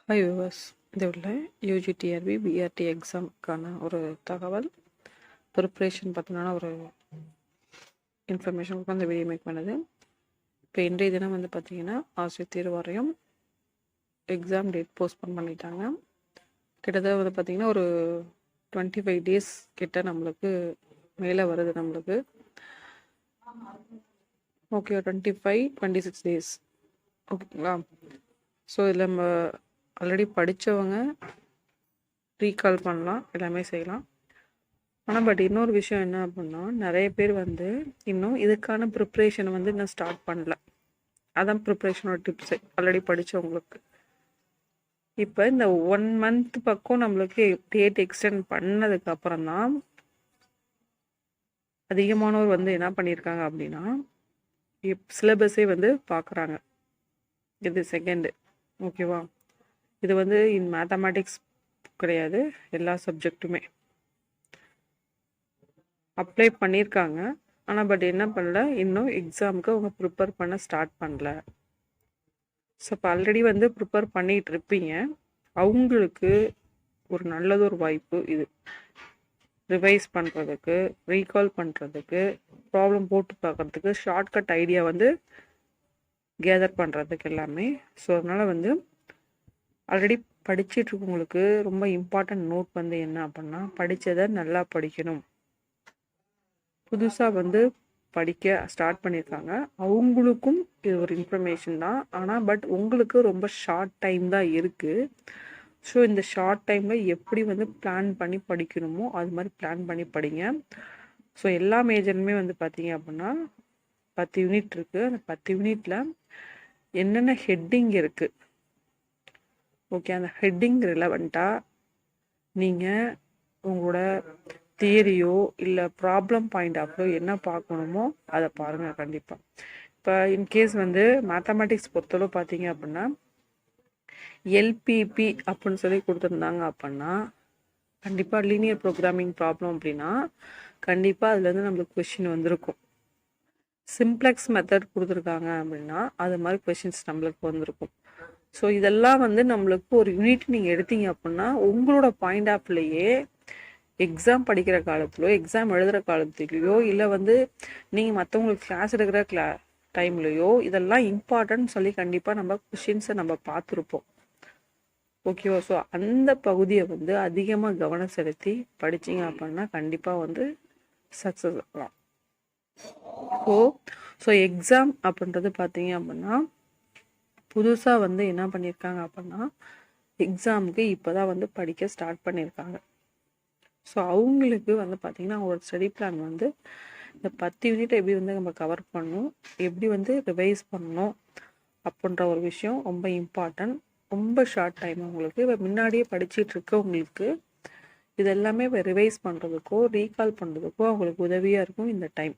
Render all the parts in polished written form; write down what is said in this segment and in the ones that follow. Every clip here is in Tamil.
ஹாய் வியூவர்ஸ், இது உள்ள யூஜிடிஆர்பி பிஆர்டி எக்ஸாமுக்கான ஒரு தகவல் ப்ரிப்ரேஷன் பார்த்தீங்கன்னா ஒரு இன்ஃபர்மேஷனுக்கு அந்த வீடியோ மேக் பண்ணுது. இப்போ இன்றைய தினம் வந்து பார்த்தீங்கன்னா ஆசிரியர் தேர்வு வாரியம் எக்ஸாம் டேட் போஸ்ட்போன் பண்ணிட்டாங்க. கிட்டத்தட்ட வந்து பார்த்தீங்கன்னா ஒரு 25 days கிட்ட நம்மளுக்கு மேலே வருது. நம்மளுக்கு ஓகே 26 days ஓகேங்களா. ஸோ இதில் நம்ம ஆல்ரெடி படித்தவங்க ரீகால் பண்ணலாம், எல்லாமே செய்யலாம். ஆனால் பட் இன்னொரு விஷயம் என்ன அப்படின்னா, நிறைய பேர் வந்து இன்னும் இதுக்கான ப்ரிப்ரேஷனை வந்து இன்னும் ஸ்டார்ட் பண்ணல. அதான் ப்ரிப்ரேஷனோட டிப்ஸு ஆல்ரெடி படித்தவங்களுக்கு. இப்போ இந்த 1 month பக்கம் நம்மளுக்கு டேட் எக்ஸ்டெண்ட் பண்ணதுக்கு அப்புறம் தான் அதிகமானவர் வந்து என்ன பண்ணியிருக்காங்க அப்படின்னா சிலபஸே வந்து பார்க்குறாங்க. இது செகண்டு ஓகேவா. இது வந்து இன் மேத்தமேட்டிக்ஸ் கிடையாது, எல்லா சப்ஜெக்ட்டுமே அப்ளை பண்ணியிருக்காங்க. ஆனால் பட் என்ன பண்ணல, இன்னும் எக்ஸாமுக்கு அவங்க ப்ரிப்பேர் பண்ண ஸ்டார்ட் பண்ணல. ஸோ இப்போ ஆல்ரெடி வந்து ப்ரிப்பேர் பண்ணிகிட்டு இருப்பீங்க, அவங்களுக்கு ஒரு நல்லதொரு வாய்ப்பு இது. ரிவைஸ் பண்ணுறதுக்கு, ரீகால் பண்ணுறதுக்கு, ப்ராப்ளம் போட்டு பார்க்குறதுக்கு, ஷார்ட்கட் ஐடியா வந்து கேதர் பண்ணுறதுக்கு எல்லாமே. ஸோ அதனால் வந்து ஆல்ரெடி படிச்சுட்டு இருக்கவங்களுக்கு ரொம்ப இம்பார்ட்டன்ட் நோட் வந்து என்ன அப்படின்னா, படித்ததை நல்லா படிக்கணும். புதுசாக வந்து படிக்க ஸ்டார்ட் பண்ணியிருக்காங்க, அவங்களுக்கும் இது ஒரு இன்ஃபர்மேஷன் தான். ஆனால் பட் உங்களுக்கு ரொம்ப ஷார்ட் டைம் தான் இருக்குது. ஸோ இந்த ஷார்ட் டைமில் எப்படி வந்து பிளான் பண்ணி படிக்கணுமோ அது மாதிரி பிளான் பண்ணி படிங்க. ஸோ எல்லா மேஜருமே வந்து பார்த்தீங்க அப்படின்னா 10 யூனிட் இருக்குது. அந்த 10 யூனிட்டில் என்னென்ன ஹெட்டிங் இருக்குது, ஓகே, அந்த ஹெட்டிங் ரிலவெண்ட்டாக நீங்கள் உங்களோட தியரியோ இல்லை ப்ராப்ளம் பாயிண்ட் ஆஃப்ல என்ன பார்க்கணுமோ அதை பாருங்கள் கண்டிப்பாக. இப்போ இன்கேஸ் வந்து மேத்தமேட்டிக்ஸ் பொறுத்தளவு பார்த்தீங்க அப்படின்னா எல்பிபி அப்படின்னு சொல்லி கொடுத்துருந்தாங்க அப்படின்னா, கண்டிப்பாக லீனியர் ப்ரோக்ராமிங் ப்ராப்ளம் அப்படின்னா கண்டிப்பாக அதுலேருந்து நம்மளுக்கு கொஷின் வந்திருக்கும். சிம்ப்ளெக்ஸ் மெத்தட் கொடுத்துருக்காங்க அப்படின்னா அது மாதிரி கொஷின்ஸ் நம்மளுக்கு வந்திருக்கும். ஸோ இதெல்லாம் வந்து நம்மளுக்கு ஒரு யூனிட் நீங்கள் எடுத்தீங்க அப்படின்னா உங்களோட பாயிண்ட் ஆஃப்லேயே எக்ஸாம் படிக்கிற காலத்துலையோ எக்ஸாம் எழுதுகிற காலத்துலேயோ இல்லை வந்து நீங்கள் மற்றவங்களுக்கு கிளாஸ் எடுக்கிற டைம்லையோ இதெல்லாம் இம்பார்ட்டன்ட் சொல்லி கண்டிப்பாக நம்ம கொஷின்ஸை நம்ம பார்த்துருப்போம். ஓகேவா. ஸோ அந்த பகுதியை வந்து அதிகமாக கவனம் செலுத்தி படிச்சிங்க அப்படின்னா கண்டிப்பாக வந்து சக்ஸஸ் ஆகலாம். ஸோ எக்ஸாம் அப்படின்றது பார்த்தீங்க அப்படின்னா புதுசாக வந்து என்ன பண்ணியிருக்காங்க அப்படின்னா எக்ஸாமுக்கு இப்போ தான் வந்து படிக்க ஸ்டார்ட் பண்ணியிருக்காங்க. ஸோ அவங்களுக்கு வந்து பார்த்திங்கன்னா அவங்களோட ஸ்டடி பிளான் வந்து இந்த 10 யூனிட் எப்படி வந்து நம்ம கவர் பண்ணணும், எப்படி வந்து ரிவைஸ் பண்ணணும் அப்படின்ற ஒரு விஷயம் ரொம்ப இம்பார்ட்டன்ட். ரொம்ப ஷார்ட் டைம் அவங்களுக்கு. இப்போ முன்னாடியே படிச்சுட்டு இருக்கவங்களுக்கு இது எல்லாமே இப்போ ரிவைஸ் பண்ணுறதுக்கோ ரீகால் பண்ணுறதுக்கோ அவங்களுக்கு உதவியாக இருக்கும் இந்த டைம்.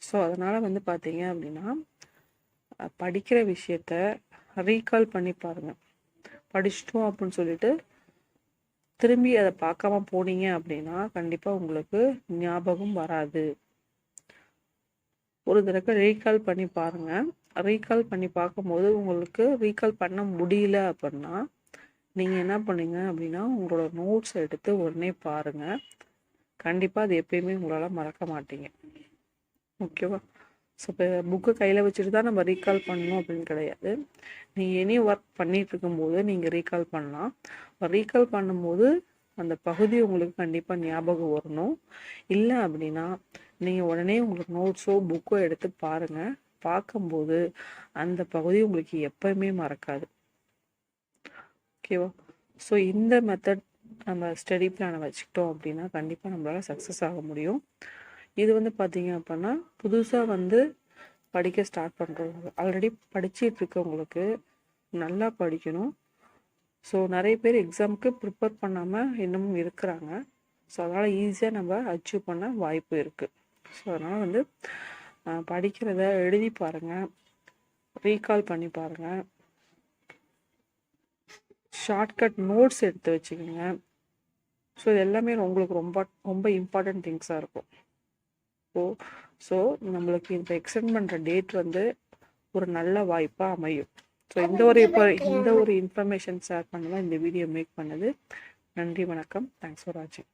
ஸோ அதனால் வந்து பார்த்தீங்க அப்படின்னா படிக்கிற விஷயத்த ரீகால் பண்ணி பாருங்கள். படிச்சிட்டோம் அப்படின்னு சொல்லிட்டு திரும்பி அதை பார்க்காம போனீங்க அப்படின்னா கண்டிப்பாக உங்களுக்கு ஞாபகம் வராது. ஒரு தடவை ரீகால் பண்ணி பாருங்கள். ரீகால் பண்ணி பார்க்கும்போது உங்களுக்கு ரீகால் பண்ண முடியல அப்படின்னா நீங்கள் என்ன பண்ணுங்க அப்படின்னா உங்களோட நோட்ஸ் எடுத்து உடனே பாருங்கள். கண்டிப்பாக அது எப்பயுமே உங்களால் மறக்க மாட்டீங்க. ஓகேவா. ஸோ இப்போ புக்கு கையில் வச்சுட்டு தான் நம்ம ரீகால் பண்ணணும் அப்படின்னு கிடையாது. நீங்கள் எனி ஒர்க் பண்ணிகிட்டு இருக்கும்போது நீங்கள் ரீகால் பண்ணலாம். ரீகால் பண்ணும்போது அந்த பகுதி உங்களுக்கு கண்டிப்பாக ஞாபகம் வரணும். இல்லை அப்படின்னா நீங்கள் உடனே உங்களுக்கு நோட்ஸோ புக்கோ எடுத்து பாருங்கள். பார்க்கும்போது அந்த பகுதி உங்களுக்கு எப்போயுமே மறக்காது. ஓகேவா. ஸோ இந்த மெத்தட் நம்ம ஸ்டடி பிளானை வச்சுக்கிட்டோம் அப்படின்னா கண்டிப்பாக நம்மளால் சக்ஸஸ் ஆக முடியும். இது வந்து பார்த்தீங்க அப்படின்னா புதுசாக வந்து படிக்க ஸ்டார்ட் பண்ணுறவங்க, ஆல்ரெடி படிச்சுட்டு இருக்கவங்களுக்கு நல்லா படிக்கணும். ஸோ நிறைய பேர் எக்ஸாமுக்கு ப்ரிப்பேர் பண்ணாமல் இன்னமும் இருக்கிறாங்க. ஸோ அதனால் ஈஸியாக நம்ம அச்சீவ் பண்ண வாய்ப்பு இருக்குது. ஸோ அதனால் வந்து படிக்கிறத எழுதி பாருங்கள், ரீகால் பண்ணி பாருங்கள், ஷார்ட்கட் நோட்ஸ் எடுத்து வச்சுக்கோங்க. ஸோ இது எல்லாமே உங்களுக்கு ரொம்ப ரொம்ப இம்பார்ட்டன்ட் திங்ஸாக இருக்கும். ஸோ நம்மளுக்கு இந்த எக்ஸ்டெண்ட் பண்ணுற டேட் வந்து ஒரு நல்ல வாய்ப்பாக அமையும். ஸோ இந்த ஒரு இன்ஃபர்மேஷன் ஷேர் பண்ண தான் இந்த வீடியோ மேக் பண்ணது. நன்றி, வணக்கம். தேங்க்ஸ் ஃபார் வாட்சிங்.